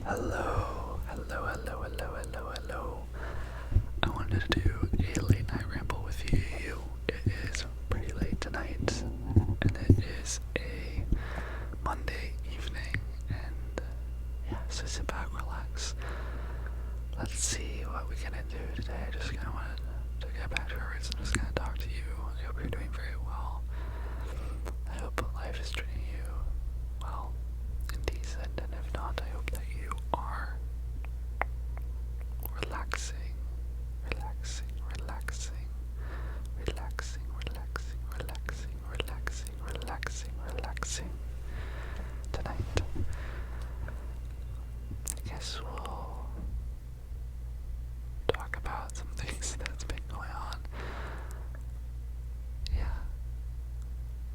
Hello. I wanted to do a late night ramble with you. It is pretty late tonight, and it is a Monday evening, and yeah, so sit back, relax. Let's see what we're gonna do today. I just kinda wanted to get back to our roots and just kinda talk to you. I hope you're doing very well. I hope life is treating you well and decent, and if not, I hope that you are relaxing. Tonight, I guess we'll talk about some things that's been going on. Yeah.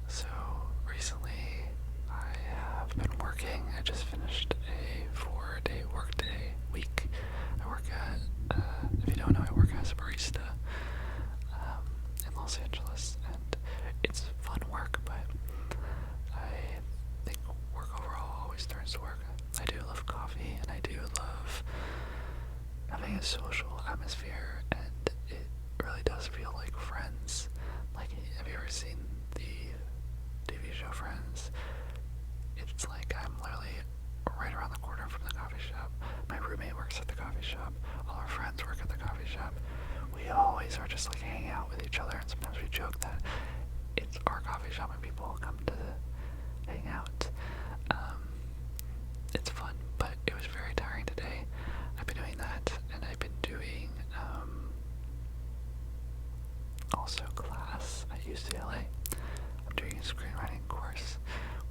So, recently, I have been working. I just finished a 4-day workday week. I work at, if you don't know, I work as a barista in Los Angeles, and it's fun work, but I think work overall always turns to work. I do love coffee, and I do love having a social atmosphere, and it really does feel like Friends. Like, have you ever seen the TV show Friends? It's like I'm literally right around the corner from the coffee shop. My roommate works at the coffee shop. All our friends work at the coffee shop. We always are just like hanging out with each other, and sometimes we joke that it's our coffee shop and people come to hang out. It's fun, but it was very tiring today. I've been doing that, and I've been doing also class at UCLA. I'm doing a screenwriting course,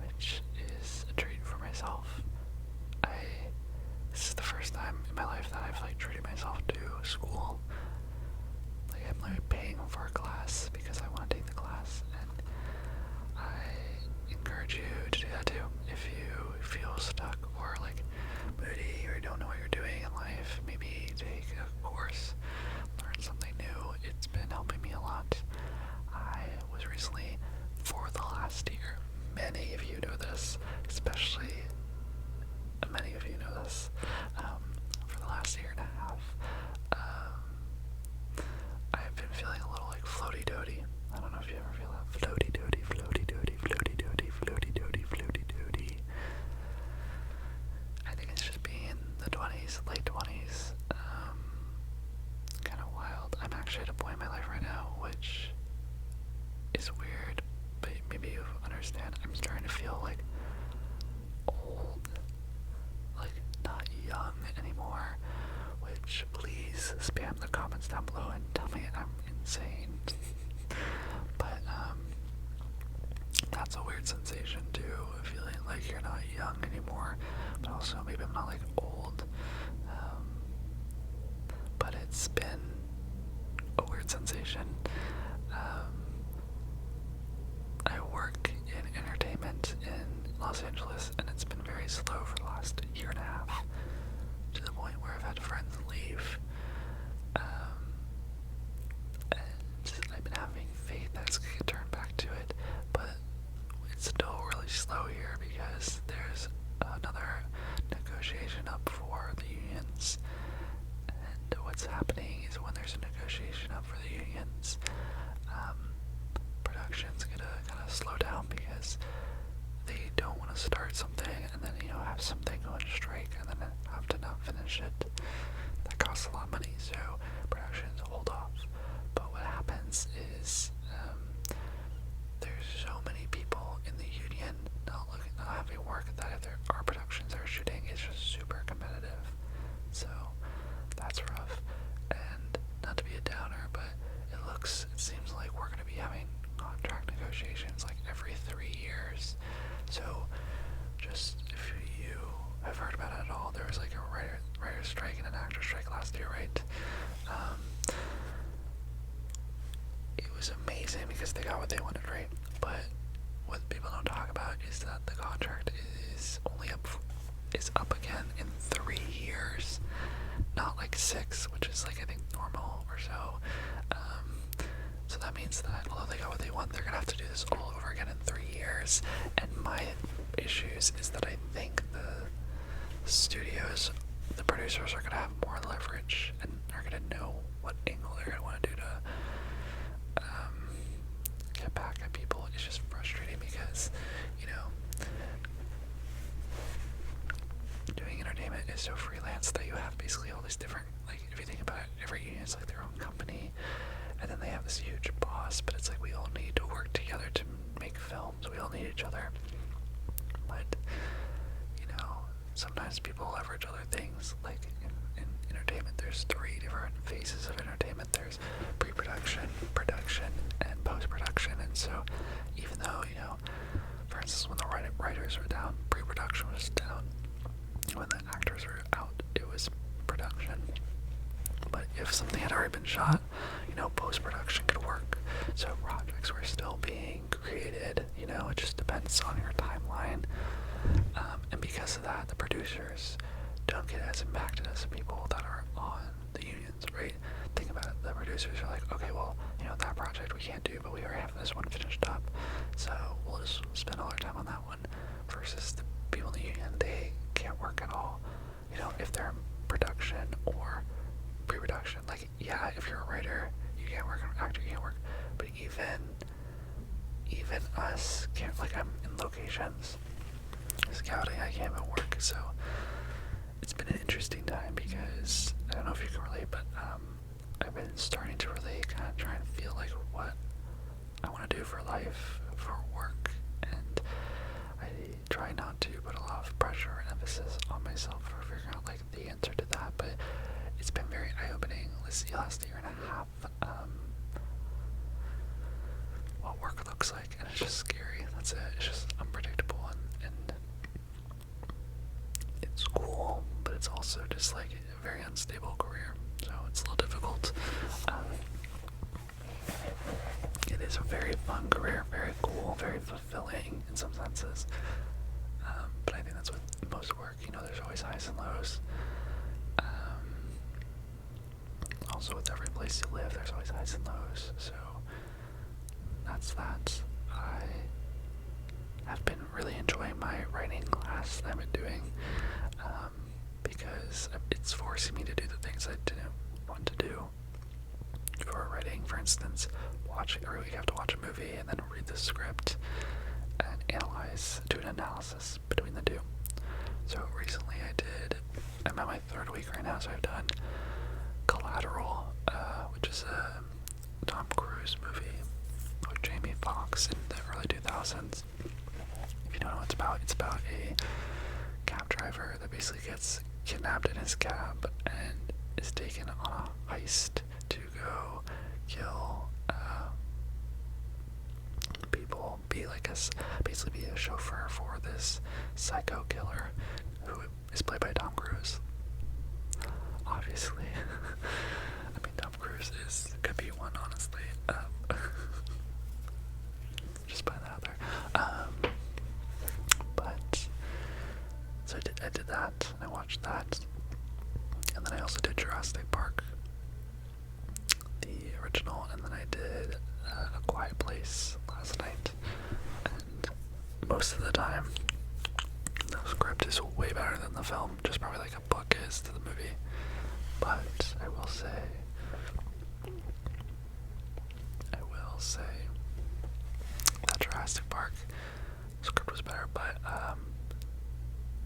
which is a treat for myself. This is the first time in my life that I've like treated myself to school. Like, I'm literally paying for a class because I want to take the class, and I encourage you to do that too. If you feel stuck or like moody or don't know what you're doing in life, maybe take a course, learn something new. It's been helping me a lot. I was recently, for the last year, many of you know this, especially many of you know this, for the last year and a half, I've been feeling a little like floaty-doty. I don't know if you ever feel that. Floaty-doty. I think it's just being in the 20s, late 20s, kind of wild. I'm actually at a point in my life right now, which is weird, but maybe you understand. I'm starting to feel like old, like not young anymore, which please spam the comments down below and tell me I'm insane. But that's a weird sensation too, feeling like you're not young anymore, but also maybe I'm not like old. But it's been a weird sensation. I work in entertainment in Los Angeles, and it's been very slow for the last year and a half, to the point where I've had friends leave. And I've been having faith that it's going to turn back to it, but it's still really slow here because there's another negotiation up for the unions. And what's happening is when there's a negotiation up for the unions, production's gonna kind of slow down because they don't want to start something and then, have something go on strike and then have to not finish it. That costs a lot of money, so productions hold off. But what happens is there's so many people in the union not having work that if there are productions that are shooting, it's just super competitive. So that's rough. And not to be a downer, but it seems like we're going to be having contract negotiations like every 3 years. So just if you have heard about it at all, there was like a writer strike and an actor strike last year, right? It was amazing because they got what they wanted, right? But what people don't talk about is that the contract is up again in 3 years, not like 6, which is like I think normal or so. So that means that although they got what they want, they're gonna have to do this all over again in 3 years. And my issues is that I think the studios producers are gonna have more leverage and are gonna know what angle they're gonna want to do to get back at people. It's just frustrating because, you know, doing entertainment is so freelance that you have basically all these different, like, if you think about it, every union is like their own company, and then they have this huge boss, but it's like we all need to work together to make films. We all need each other. But, you know, sometimes people leverage other things. Like in entertainment, there's 3 different phases of entertainment. There's pre-production, production, and post-production. And so, even though, you know, for instance, when the writers were down, pre-production was down. When the actors were out, it was production. But if something had already been shot, you know, post-production could work. So projects were still being created, you know, it just depends on your timeline. And because of that, the producers don't get as impacted as the people that are on the unions, right? Think about it, the producers are like, okay, well, you know, that project we can't do, but we already have this one finished up, so we'll just spend all our time on that one. Versus the people in the union, they can't work at all, you know, if they're in production or pre-production. Like, yeah, if you're a writer, you can't work, an actor, you can't work, but even us can't, like, I'm in locations scouting, I can't even work. So it's been an interesting time because I don't know if you can relate, but I've been starting to really kind of try and feel like what I want to do for life, for work, and I try not to put a lot of pressure and emphasis on myself for figuring out like the answer to that, but it's been very eye-opening this last year and a half, what work looks like, and it's just scary. That's it. It's just unpredictable, and it's cool, but it's also just like a very unstable career, so it's a little difficult. It is a very fun career, very cool, very fulfilling in some senses, but I think that's with most work, you know, there's always highs and lows. Also with every place you live, there's always highs and lows, so that's that. I have been really enjoying my writing class that I've been doing, because it's forcing me to do the things I didn't want to do for writing. For instance, every week I have to watch a movie and then read the script and do an analysis between the two. So recently I'm at my 3rd week right now, so I've done Collateral, which is a Tom Cruise movie with Jamie Foxx in the early 2000s. If you don't know what it's about a cab driver that basically gets kidnapped in his cab and is taken on a heist to go kill people, basically be a chauffeur for this psycho killer who is played by Tom Cruise. Obviously. I mean, Tom Cruise could be one, honestly. Just putting that out there. But so I did that, and I watched that, and then I also did Jurassic Park, the original, and then I did A Quiet Place last night, and most of the time the script is way better than the film, just probably like a book is to the movie. But I will say that Jurassic Park script was better, but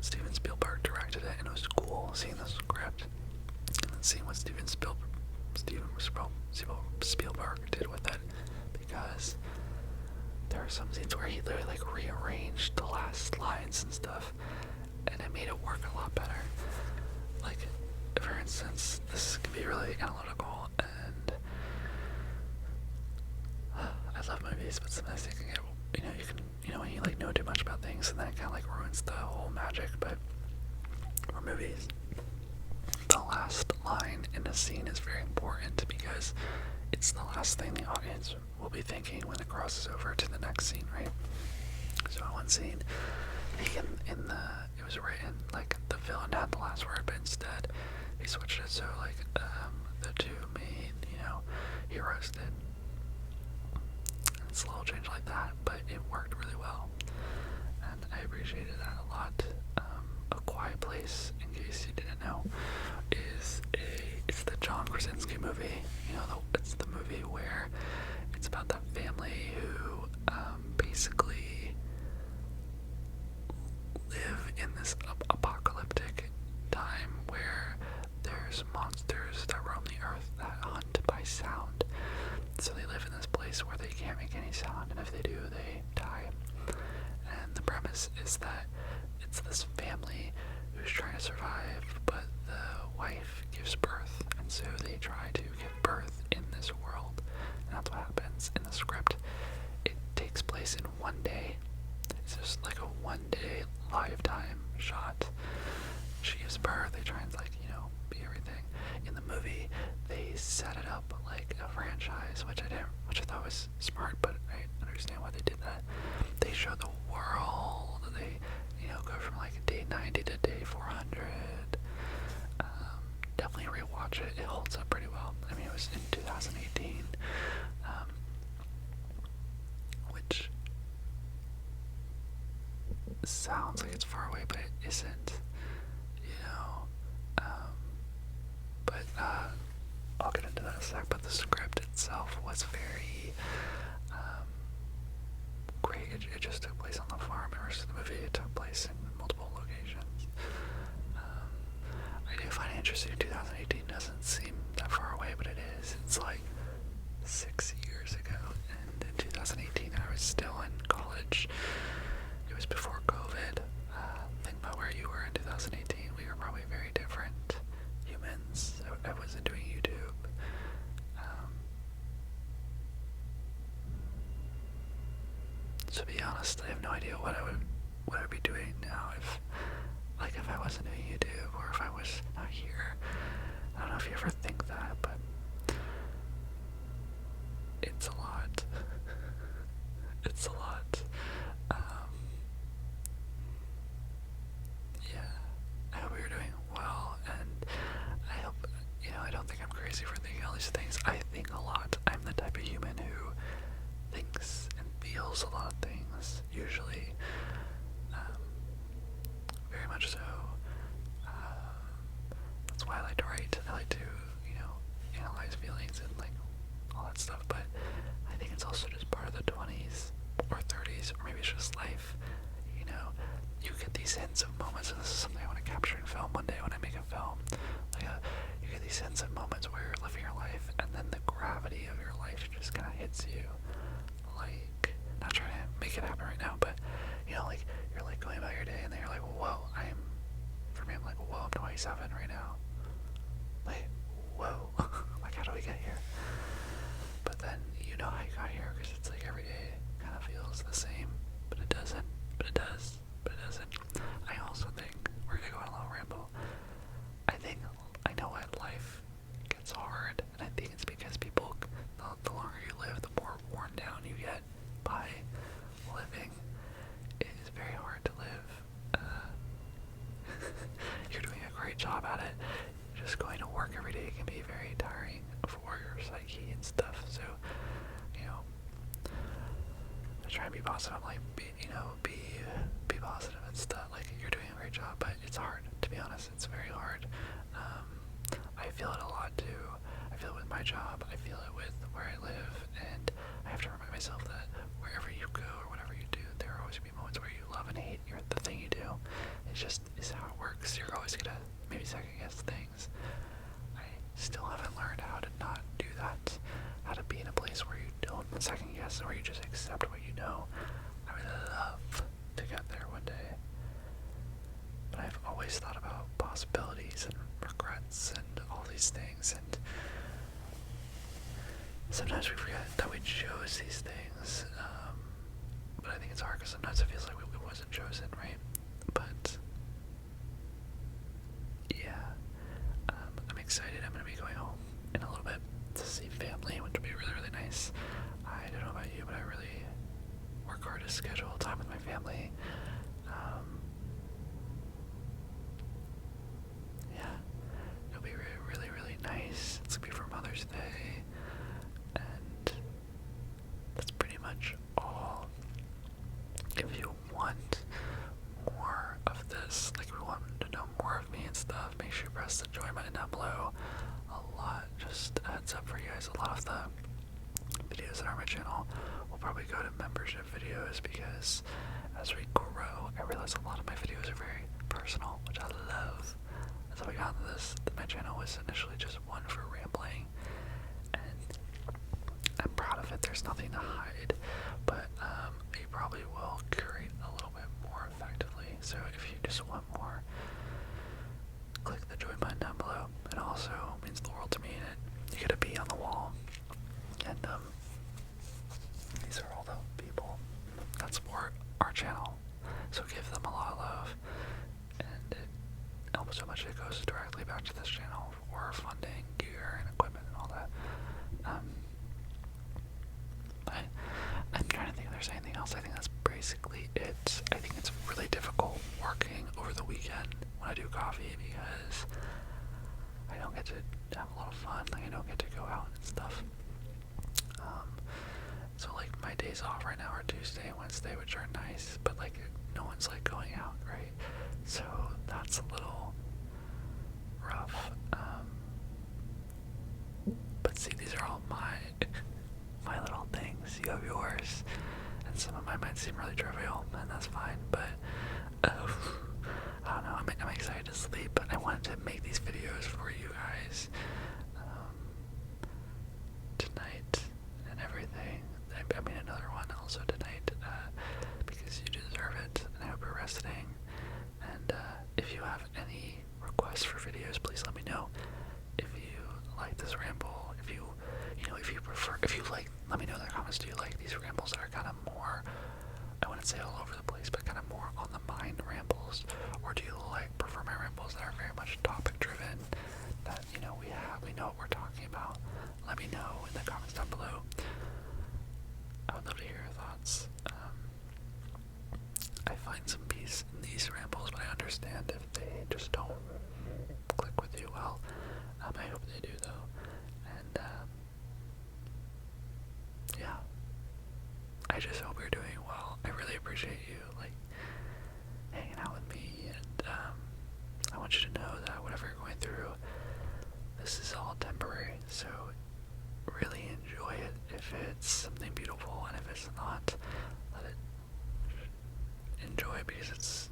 Steven Spielberg directed it, and it was cool seeing the script and then seeing what Steven Spielberg did with it, because there are some scenes where he literally like rearranged the last lines and stuff, and it made it work a lot better. Like, for instance, this can be really analytical, and I love movies, but sometimes they can get, when you like know too much about things, and then it kind of like ruins the whole magic. But for movies, the last line in a scene is very important because it's the last thing the audience will be thinking when it crosses over to the next scene, right? So in one scene, it was written like the villain had the last word, but instead he switched it so like the two main, heroes did. And it's a little change like that, but it worked really well, and I appreciated that a lot. A Quiet Place, in case you didn't know, scenes in the script, it takes place in one day. It's just like a 1 day lifetime shot. She gives birth, they try and be everything. In the movie, they set it up like a franchise, which I thought was smart, but I understand why they did that. They show the world, they, go from like day 90 to day 400. Definitely rewatch it, it holds up pretty well. I mean, it was in 2018, which sounds like it's far away, but it isn't, but I'll get into that in a sec. But the script itself was very great. It just took place on the farm, versus the movie, it took place in multiple locations. I do find it interesting, 2018 doesn't seem that far away, but it is. It's like 6 years ago, and in 2018 I was still in college. It was before COVID. Think about where you were in 2018. We were probably very different humans. I wasn't doing YouTube. To be honest, I have no idea what I would be doing now if I wasn't doing YouTube, or if I was not here. I don't know if you ever think that, but it's a lot. It's a lot. Yeah, I hope you're doing well, and I hope, I don't think I'm crazy for thinking all these things. I think a lot. I'm the type of human who thinks and feels a lot of things, usually. Very much so. That's why I like to write. I like to, analyze feelings and all that stuff, but I think it's also just part of the 20s or 30s, or maybe it's just life. You get these hints of moments, and this is something I want to capture in film one day when I make a film. You get these hints of moments where you're living your life, and then the gravity of your life just kind of hits you. Not trying to make it happen right now, but you're going about your day, and then you're like, whoa, for me, I'm like, whoa, I'm 27 right now. Whoa, how do we get here? But then you know how you got here, because it's every day kind of feels the same, but it doesn't, but it does, but it doesn't. I also think, we're gonna go on a little ramble, I know why life gets hard, and I think it's because people, the longer you live, the more worn down you get by living. It is very hard to live. You're doing a great job at it. Just going to work every day can be very tiring for your psyche and stuff. So, I try and be positive. Be positive and stuff. You're doing a great job, but it's hard. To be honest, it's very hard. I feel it a lot too. I feel it with my job. I feel it with where I live, and I have to remind myself that wherever you go or whatever you do, there are always gonna be moments where you love and hate the thing you do. It just is how it works. You're always gonna maybe second guess things. I still haven't learned how to not do that. How to be in a place where you don't second guess, where you just accept what you know. I would love to get there one day. But I've always thought about possibilities and regrets and all these things, and sometimes we forget that we chose these things. But I think it's hard because sometimes it feels like we wasn't chosen, right? But yeah, I'm excited. I'm gonna be going home in a little bit to see family, which will be really, really nice. I don't know about you, but I really work hard to schedule time with my family. Yeah, it'll be really, really, really nice. It's gonna be for Mother's Day, and that's pretty much all. If you want more of this, if you want to know more of me and stuff, make sure you press the join button down below. Just a heads up for you guys, a lot of the videos that are on my channel will probably go to membership videos, because as we grow, I realize a lot of my videos are very personal, which I love. That's how I got into this. My channel was initially just one for rambling, and I'm proud of it. There's nothing to hide, but I probably will curate a little bit more effectively. So if you just want more, click the join button down below. It also means the world to me, and you get a bee on the wall. And channel. So give them a lot of love, and it helps so much. It goes directly back to this channel for funding, gear, and equipment and all that. I'm trying to think if there's anything else. I think that's basically it. I think it's really difficult working over the weekend when I do coffee because I don't get to have a lot of fun. Like, I don't get to go out and stuff. So like my days off right now are Tuesday and Wednesday, which are nice, but like no one's like going out, right? So that's a little rough. But see, these are all my little things. You have yours, and some of mine might seem really trivial, and that's fine. But I don't know. I'm excited to sleep, but I wanted to make these videos for you guys tonight and everything. I mean, another one also tonight because you deserve it, and I hope you're resting. And if you have any requests for videos, please let me know. If you like this ramble, if you prefer, if you like, let me know in the comments. Do you like these rambles that are kind of more, I wouldn't say all over the place, but kind of more on the mind rambles, or do you prefer my rambles that are very much topic driven? That we know what we're talking about. Let me know in the comments down below. I would love to hear your thoughts. I find some peace in these rambles, but I understand if they just don't click with you well. I hope they do though. And yeah, I just hope you're doing well. I really appreciate you hanging out with me, and I want you to know that whatever you're going through, this is all temporary. So really enjoy it if it's something beautiful, and if it's not, let it enjoy it because it's